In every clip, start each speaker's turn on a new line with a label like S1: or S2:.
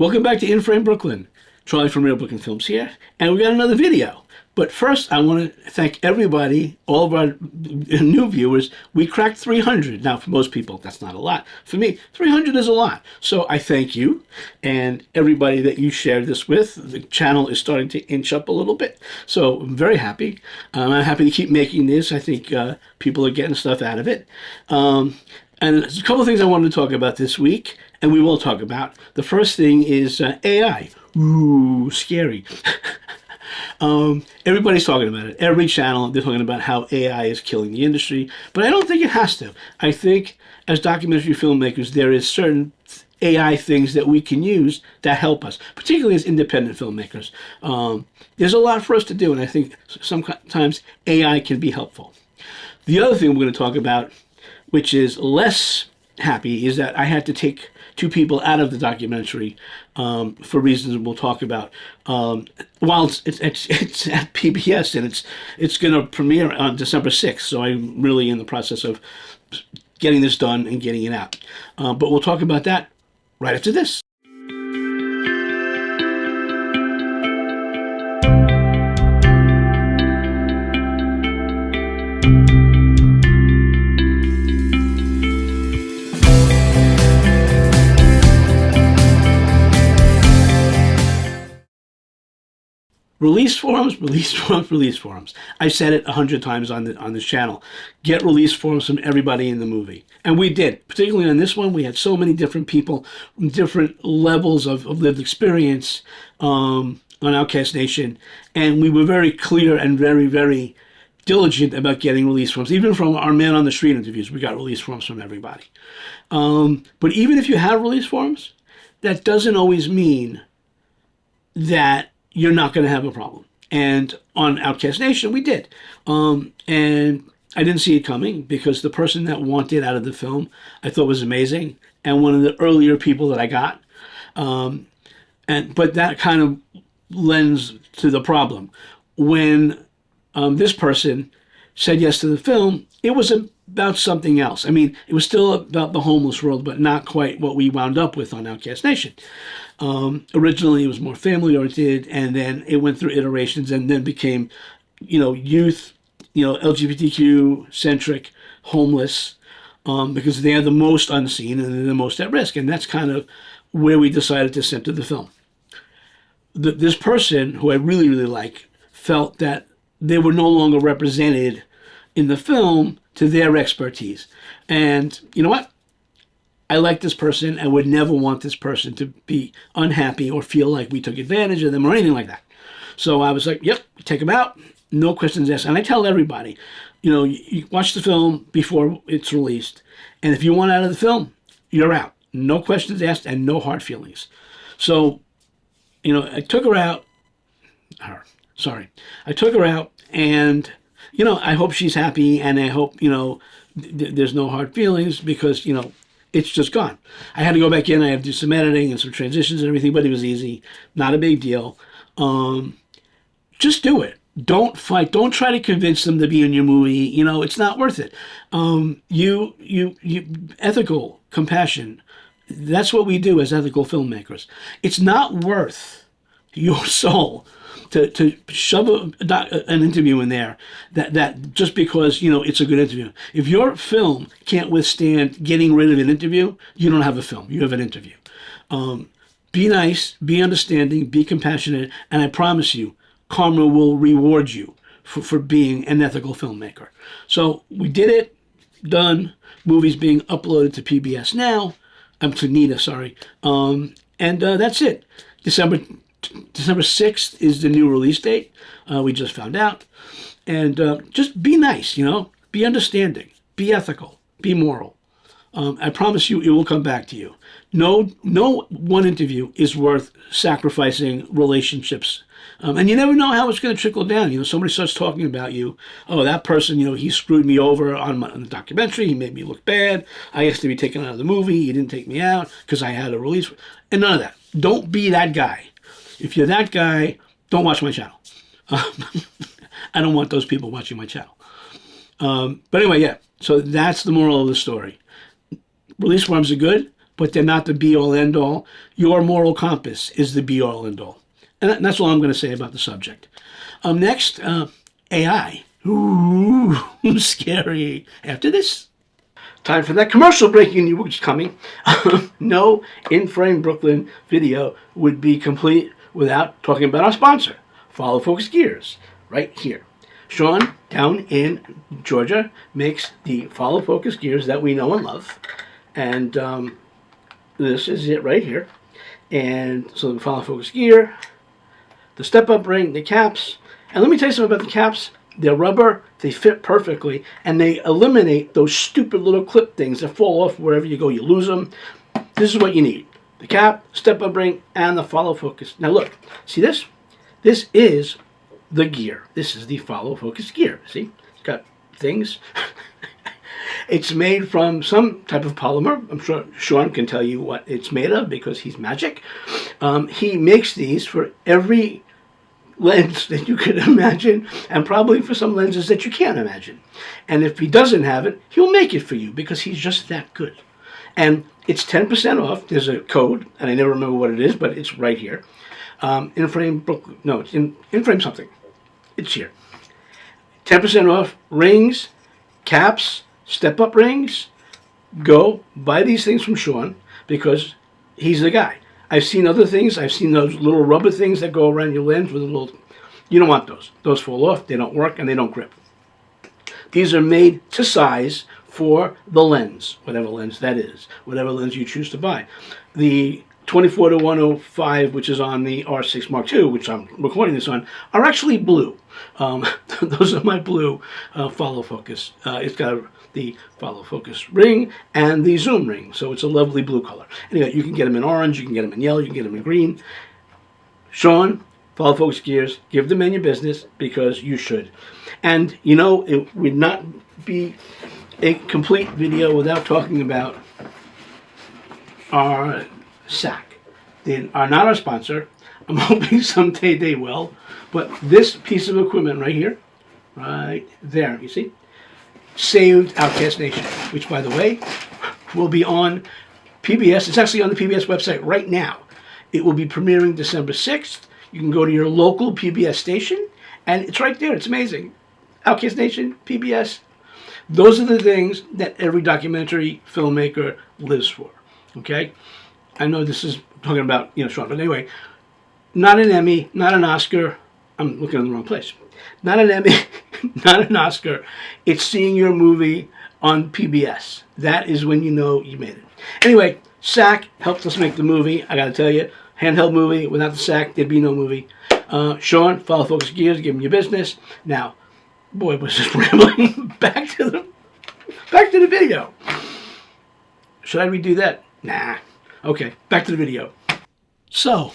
S1: Welcome back to In Frame Brooklyn. Charlie from Real Brooklyn Films here, and we got another video. But first, I want to thank everybody, all of our new viewers. We cracked 300. Now, for most people, that's not a lot. For me, 300 is a lot. So I thank you and everybody that you shared this with. The channel is starting to inch up a little bit. So I'm very happy. I'm happy to keep making this. I think people are getting stuff out of it. And there's a couple of things I wanted to talk about this week, and we will talk about. The first thing is AI. Ooh, scary. Everybody's talking about it. Every channel, they're talking about how AI is killing the industry, but I don't think it has to. I think as documentary filmmakers, there is certain AI things that we can use that help us, particularly as independent filmmakers. There's a lot for us to do, and I think sometimes AI can be helpful. The other thing we're going to talk about, which is less happy, is that I had to take two people out of the documentary for reasons we'll talk about. While it's at PBS and it's going to premiere on December 6th, so I'm really in the process of getting this done and getting it out. But we'll talk about that right after this. Release forms, release forms, release forms. I've said it 100 times on this channel. Get release forms from everybody in the movie. And we did. Particularly on this one, we had so many different people from different levels of lived experience on Outcast Nation. And we were very clear and very, very diligent about getting release forms. Even from our man on the street interviews, we got release forms from everybody. But even if you have release forms, that doesn't always mean that you're not going to have a problem. And on Outcast Nation, we did. And I didn't see it coming because the person that wanted out of the film I thought was amazing and one of the earlier people that I got. But that kind of lends to the problem. When this person said yes to the film, it was about something else. I mean, it was still about the homeless world, but not quite what we wound up with on Outcast Nation. Originally, it was more family-oriented, and then it went through iterations and then became, youth, LGBTQ-centric, homeless, because they are the most unseen and they're the most at risk. And that's kind of where we decided to center the film. This person, who I really, really like, felt that they were no longer represented in the film to their expertise. And you know what? I like this person. I would never want this person to be unhappy or feel like we took advantage of them or anything like that. So I was like, yep, take them out. No questions asked. And I tell everybody, you watch the film before it's released. And if you want out of the film, you're out. No questions asked and no hard feelings. So, I took her out. I took her out and, I hope she's happy and I hope, there's no hard feelings because, it's just gone. I had to go back in. I had to do some editing and some transitions and everything, but it was easy. Not a big deal. Just do it. Don't fight. Don't try to convince them to be in your movie. It's not worth it. Ethical compassion. That's what we do as ethical filmmakers. It's not worth your soul to shove an interview in there that just because it's a good interview. If your film can't withstand getting rid of an interview, you don't have a film. You have an interview. Be nice, be understanding, be compassionate, and I promise you, karma will reward you for being an ethical filmmaker. So we did it. Done. Movie's being uploaded to PBS now. To NIDA, sorry. And that's it. December 6th is the new release date. We just found out. And just be nice, be understanding, be ethical, be moral. I promise you it will come back to you. No one interview is worth sacrificing relationships. And you never know how it's going to trickle down. Somebody starts talking about you. Oh, that person, he screwed me over on the documentary. He made me look bad. I asked to be taken out of the movie. He didn't take me out because I had a release. And none of that. Don't be that guy. If you're that guy, don't watch my channel. I don't want those people watching my channel. But anyway, yeah. So that's the moral of the story. Release forms are good, but they're not the be-all, end-all. Your moral compass is the be-all, end-all. And that's all I'm going to say about the subject. Next, AI. Ooh, scary. After this, time for that commercial breaking news coming. No In-Frame Brooklyn video would be complete without talking about our sponsor, Follow Focus Gears, right here. Sean, down in Georgia, makes the Follow Focus Gears that we know and love. And this is it right here. And so the Follow Focus gear, the step-up ring, the caps. And let me tell you something about the caps. They're rubber, they fit perfectly, and they eliminate those stupid little clip things that fall off wherever you go. You lose them. This is what you need. The cap, step-up ring, and the Follow Focus. Now look, see this? This is the gear. This is the Follow Focus gear. See? It's got things. It's made from some type of polymer. I'm sure Sean can tell you what it's made of because he's magic. He makes these for every lens that you could imagine, and probably for some lenses that you can't imagine. And if he doesn't have it, he'll make it for you because he's just that good. And it's 10% off. There's a code, and I never remember what it is, but it's right here. In-Frame Brooklyn. No, it's In-Frame something. It's here. 10% off rings, caps, step-up rings. Go buy these things from Sean because he's the guy. I've seen other things. I've seen those little rubber things that go around your lens with a little... You don't want those. Those fall off, they don't work, and they don't grip. These are made to size for the lens, whatever lens that is, whatever lens you choose to buy. The 24 to 105, which is on the R6 Mark II, which I'm recording this on, are actually blue. Those are my blue follow focus. It's got the follow focus ring and the zoom ring, so it's a lovely blue color. Anyway, you can get them in orange, you can get them in yellow, you can get them in green. Sean, Follow Focus Gears, give the man your business because you should. And you know, it would not be a complete video without talking about our SAC. They are not our sponsor. I'm hoping someday they will. But this piece of equipment right here, right there, you see, saved Outcast Nation, which, by the way, will be on PBS. It's actually on the PBS website right now. It will be premiering December 6th. You can go to your local PBS station, and it's right there. It's amazing. Outcast Nation, PBS. Those are the things that every documentary filmmaker lives for, okay? I know this is talking about, Sean, but anyway, not an Emmy, not an Oscar. I'm looking in the wrong place. Not an Emmy, not an Oscar. It's seeing your movie on PBS. That is when you know you made it. Anyway, SAC helped us make the movie. I got to tell you, handheld movie. Without the SAC, there'd be no movie. Sean, Follow Focus Gears, give him your business. Now, boy, was this rambling. Back to the video. Should I redo that? Nah. Okay, back to the video. So,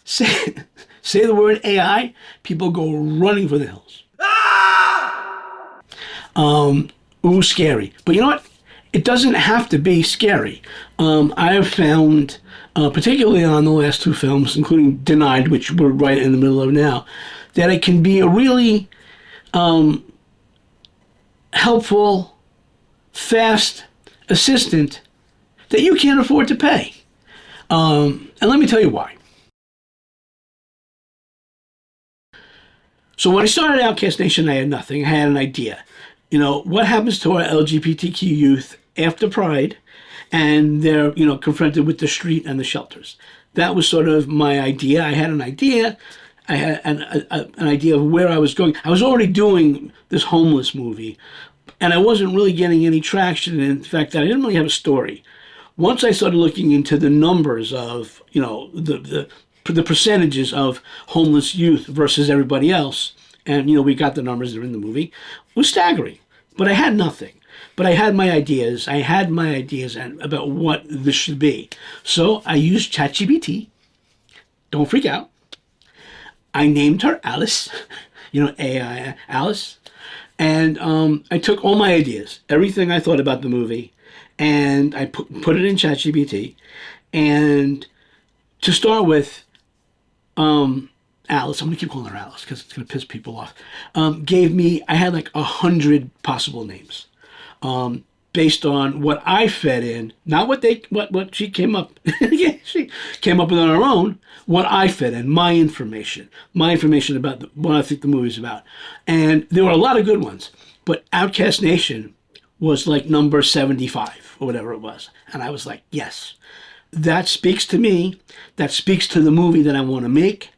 S1: say the word AI, people go running for the hills. Ooh, scary. But you know what? It doesn't have to be scary. I have found, particularly on the last two films, including Denied, which we're right in the middle of now, that it can be a really helpful, fast assistant that you can't afford to pay. And let me tell you why. So when I started Outcast Nation, I had nothing. I had an idea. What happens to our LGBTQ youth after Pride and they're, confronted with the street and the shelters? That was sort of my idea. I had an idea. I had an idea of where I was going. I was already doing this homeless movie, and I wasn't really getting any traction. In fact, I didn't really have a story. Once I started looking into the numbers of, the percentages of homeless youth versus everybody else, and, we got the numbers that are in the movie, it was staggering. But I had nothing. But I had my ideas. About what this should be. So I used ChatGPT. Don't freak out. I named her Alice, AI Alice. And I took all my ideas, everything I thought about the movie, and I put it in ChatGPT. And to start with, Alice, I'm going to keep calling her Alice because it's going to piss people off, I had like 100 possible names. based on what I fed in, not what she came up she came up with on her own, what I fed in, my information about what I think the movie's about. And there were a lot of good ones, but Outcast Nation was like number 75 or whatever it was. And I was like, yes, that speaks to me. That speaks to the movie that I want to make.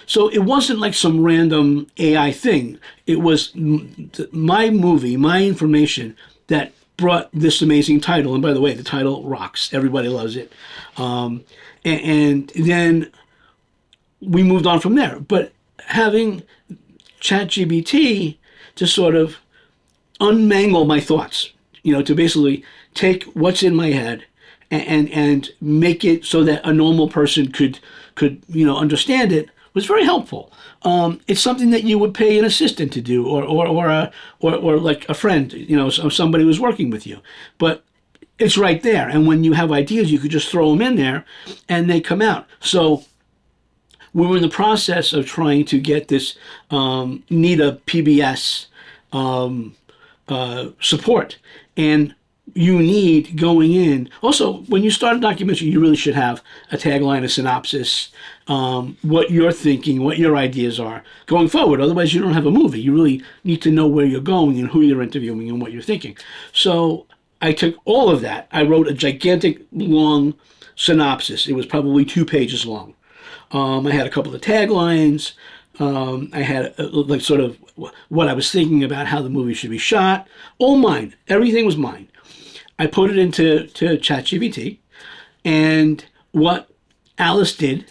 S1: So it wasn't like some random AI thing. It was my movie, my information that brought this amazing title. And by the way, the title rocks. Everybody loves it. And then we moved on from there. But having ChatGPT to sort of unmangle my thoughts, to basically take what's in my head and make it so that a normal person could understand it, was very helpful. It's something that you would pay an assistant to do, or like a friend, somebody who's working with you. But it's right there, and when you have ideas, you could just throw them in there, and they come out. So we were in the process of trying to get this NIDA PBS support, and you need going in. Also, when you start a documentary, you really should have a tagline, a synopsis, what you're thinking, what your ideas are going forward. Otherwise, you don't have a movie. You really need to know where you're going and who you're interviewing and what you're thinking. So I took all of that. I wrote a gigantic, long synopsis. It was probably 2 pages long. I had a couple of taglines. I had like sort of what I was thinking about how the movie should be shot. All mine. Everything was mine. I put it into ChatGPT, and what Alice did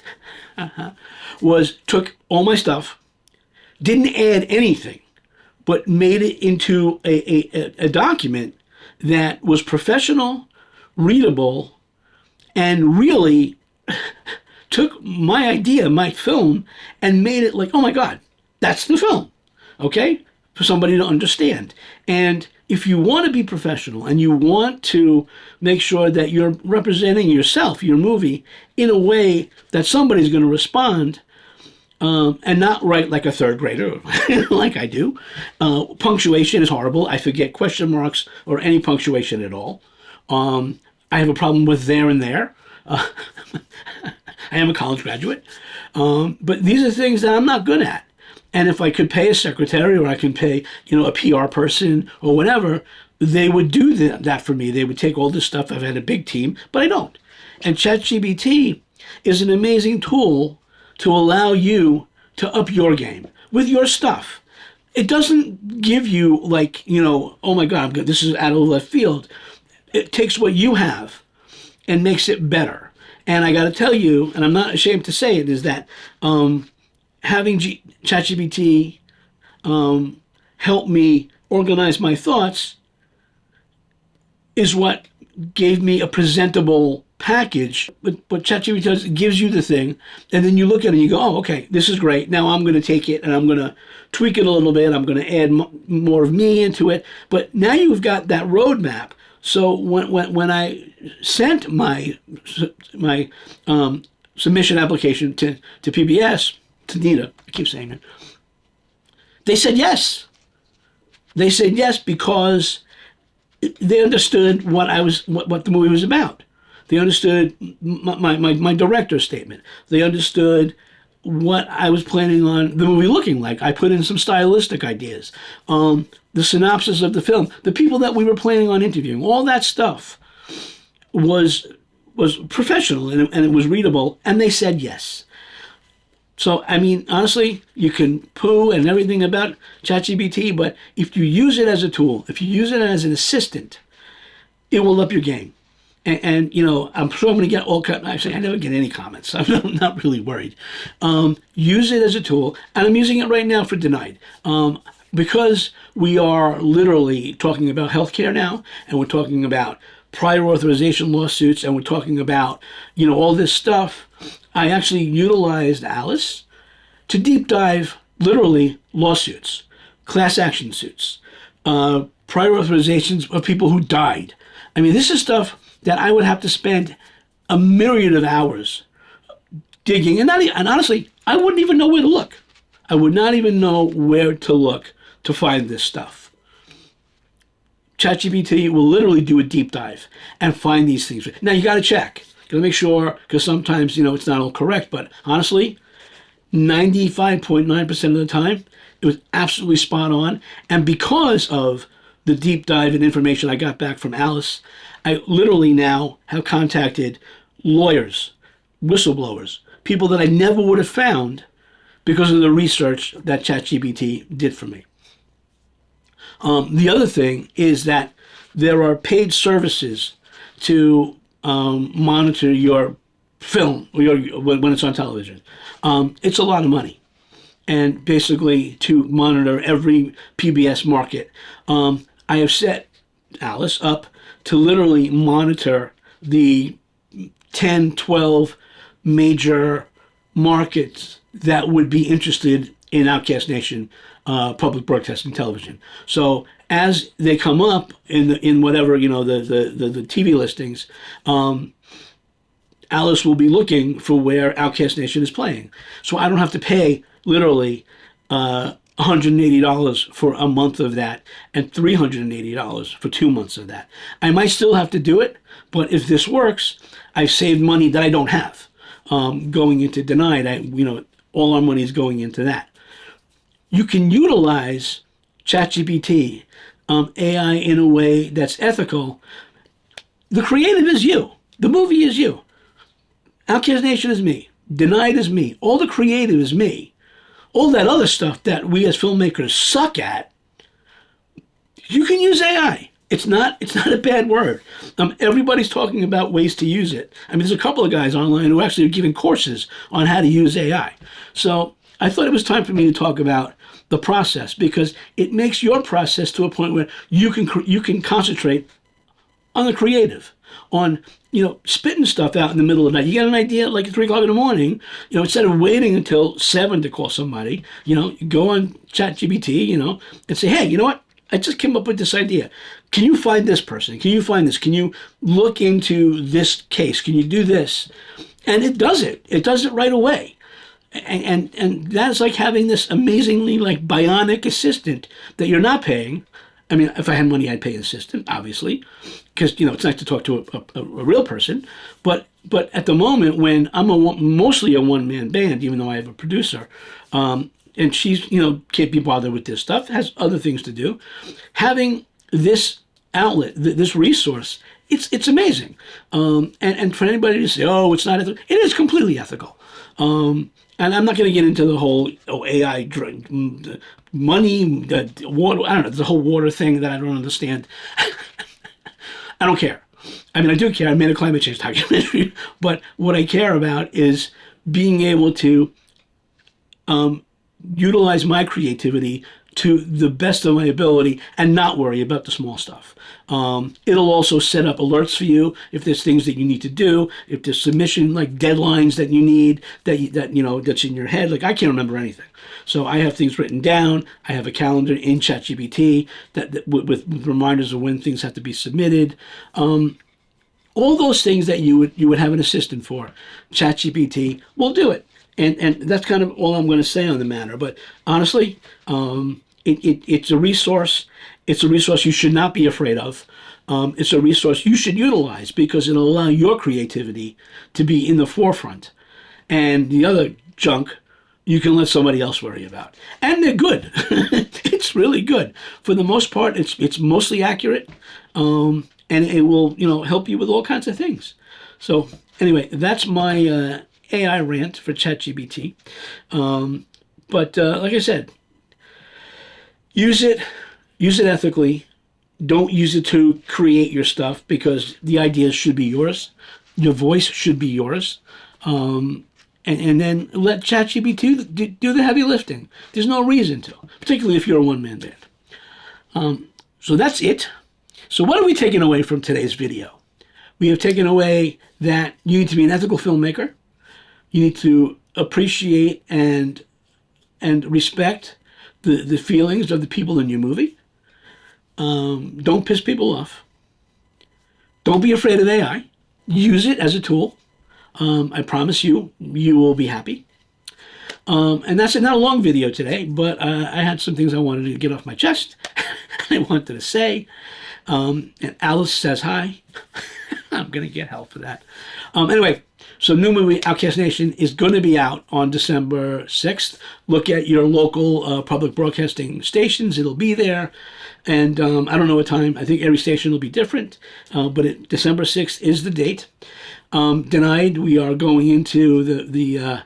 S1: was took all my stuff, didn't add anything, but made it into a document that was professional, readable, and really took my idea, my film, and made it like, oh my God, that's the film, okay? For somebody to understand. And if you want to be professional and you want to make sure that you're representing yourself, your movie, in a way that somebody's going to respond, and not write like a third grader, like I do. Punctuation is horrible. I forget question marks or any punctuation at all. I have a problem with there and there. I am a college graduate. But these are things that I'm not good at. And if I could pay a secretary, or I can pay, a PR person or whatever, they would do that for me. They would take all this stuff. I've had a big team, but I don't. And ChatGPT is an amazing tool to allow you to up your game with your stuff. It doesn't give you like, oh my God, this is out of left field. It takes what you have and makes it better. And I got to tell you, and I'm not ashamed to say it, is that having ChatGPT help me organize my thoughts is what gave me a presentable package. But ChatGPT does, it gives you the thing, and then you look at it and you go, oh, okay, this is great. Now I'm going to take it and I'm going to tweak it a little bit. I'm going to add more of me into it. But now you've got that roadmap. So when I sent my submission application to PBS, to NIDA, I keep saying it, they said yes. They said yes because they understood what the movie was about. They understood my director's statement. They understood what I was planning on the movie looking like. I put in some stylistic ideas, the synopsis of the film, the people that we were planning on interviewing, all that stuff was professional, and it was readable, and they said yes. So, I mean, honestly, you can poo and everything about ChatGPT, but if you use it as a tool, if you use it as an assistant, it will up your game. And I'm sure I'm going to get all cut. Actually, I never get any comments. So I'm not really worried. Use it as a tool, and I'm using it right now for Denied. Because we are literally talking about healthcare now, and we're talking about prior authorization lawsuits, and we're talking about, all this stuff. I actually utilized Alice to deep dive, literally, lawsuits, class action suits, prior authorizations of people who died. I mean, this is stuff that I would have to spend a myriad of hours digging. And honestly, I wouldn't even know where to look. I would not even know where to look to find this stuff. ChatGPT will literally do a deep dive and find these things. Now you got to check. Got to make sure, because sometimes, it's not all correct, but honestly, 95.9% of the time, it was absolutely spot on. And because of the deep dive and information I got back from Alice, I literally now have contacted lawyers, whistleblowers, people that I never would have found because of the research that ChatGPT did for me. The other thing is that there are paid services to monitor your film when it's on television. It's a lot of money. And basically to monitor every PBS market. I have set Alice up to literally monitor the 10, 12 major markets that would be interested in Outcast Nation public broadcasting television. So as they come up in whatever, the TV listings, Alice will be looking for where Outcast Nation is playing. So I don't have to pay literally $180 for a month of that and $380 for 2 months of that. I might still have to do it, but if this works, I've saved money that I don't have going into Denied. All our money is going into that. You can utilize ChatGPT AI in a way that's ethical. The creative is you. The movie is you. Outcast Nation is me. Denied is me. All the creative is me. All that other stuff that we as filmmakers suck at, you can use AI. It's not a bad word. Everybody's talking about ways to use it. I mean, there's a couple of guys online who actually are giving courses on how to use AI. So I thought it was time for me to talk about the process, because it makes your process to a point where you can concentrate on the creative, on spitting stuff out in the middle of the night. You get an idea like at 3 o'clock in the morning, instead of waiting until 7 to call somebody, you go on ChatGPT, and say, hey, you know what? I just came up with this idea. Can you find this person? Can you find this? Can you look into this case? Can you do this? And it does it. It does it right away. And that's like having this amazingly like bionic assistant that you're not paying. I mean, if I had money, I'd pay an assistant, obviously, because it's nice to talk to a real person. But at the moment, when I'm mostly a one-man band, even though I have a producer, and she's can't be bothered with this stuff, has other things to do, having this outlet, this resource, it's amazing. And for anybody to say, oh, it's not ethical, it is completely ethical. And I'm not going to get into the whole AI money, the water. I don't know. There's a whole water thing that I don't understand. I don't care. I mean, I do care. I made a climate change documentary, but what I care about is being able to utilize my creativity to the best of my ability and not worry about the small stuff. It'll also set up alerts for you if there's things that you need to do, if there's submission like deadlines that you need that's in your head. Like I can't remember anything, so I have things written down. I have a calendar in ChatGPT that with reminders of when things have to be submitted. All those things that you would have an assistant for, ChatGPT will do it. And that's kind of all I'm going to say on the matter. But honestly, it's a resource. It's a resource you should not be afraid of. It's a resource you should utilize because it'll allow your creativity to be in the forefront. And the other junk, you can let somebody else worry about. And they're good. It's really good. For the most part, it's mostly accurate. And it will, help you with all kinds of things. So anyway, that's my AI rant for ChatGPT. But like I said, use it ethically. Don't use it to create your stuff because the ideas should be yours. Your voice should be yours. And then let ChatGPT do the heavy lifting. There's no reason to, particularly if you're a one-man band. So that's it. So what are we taking away from today's video? We have taken away that you need to be an ethical filmmaker. You need to appreciate and respect the feelings of the people in your movie. Don't piss people off. Don't be afraid of AI. Use it as a tool. I promise you will be happy. And that's not a long video today, but I had some things I wanted to get off my chest. I wanted to say. And Alice says hi. I'm going to get hell for that. Anyway, so new movie Outcast Nation is going to be out on December 6th. Look at your local public broadcasting stations. It'll be there. And I don't know what time. I think every station will be different. But December 6th is the date. Denied, we are going into the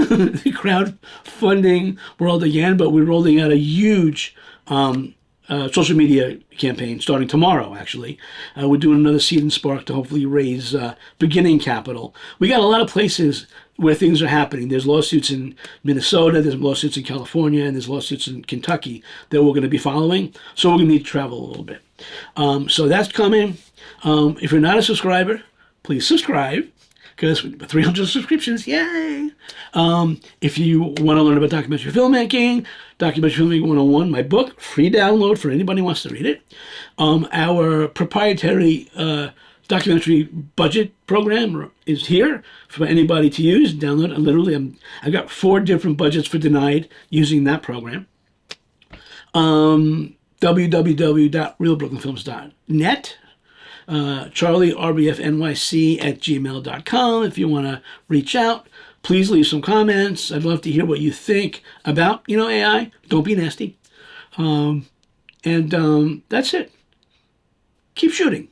S1: the crowdfunding world again, but we're rolling out a huge social media campaign starting tomorrow, actually. We're doing another Seed and Spark to hopefully raise beginning capital. We got a lot of places where things are happening. There's lawsuits in Minnesota, there's lawsuits in California, and there's lawsuits in Kentucky that we're going to be following. So we're going to need to travel a little bit. So that's coming. If you're not a subscriber, please subscribe, because 300 subscriptions, yay! If you want to learn about documentary filmmaking 101, my book, free download for anybody who wants to read it. Our proprietary documentary budget program is here for anybody to use, download. Literally, I've got 4 different budgets for Denied using that program. www.realbrooklynfilms.net. charlierbfnyc@gmail.com if you want to reach out. Please leave some comments. I'd love to hear what you think about, AI. Don't be nasty. And that's it. Keep shooting.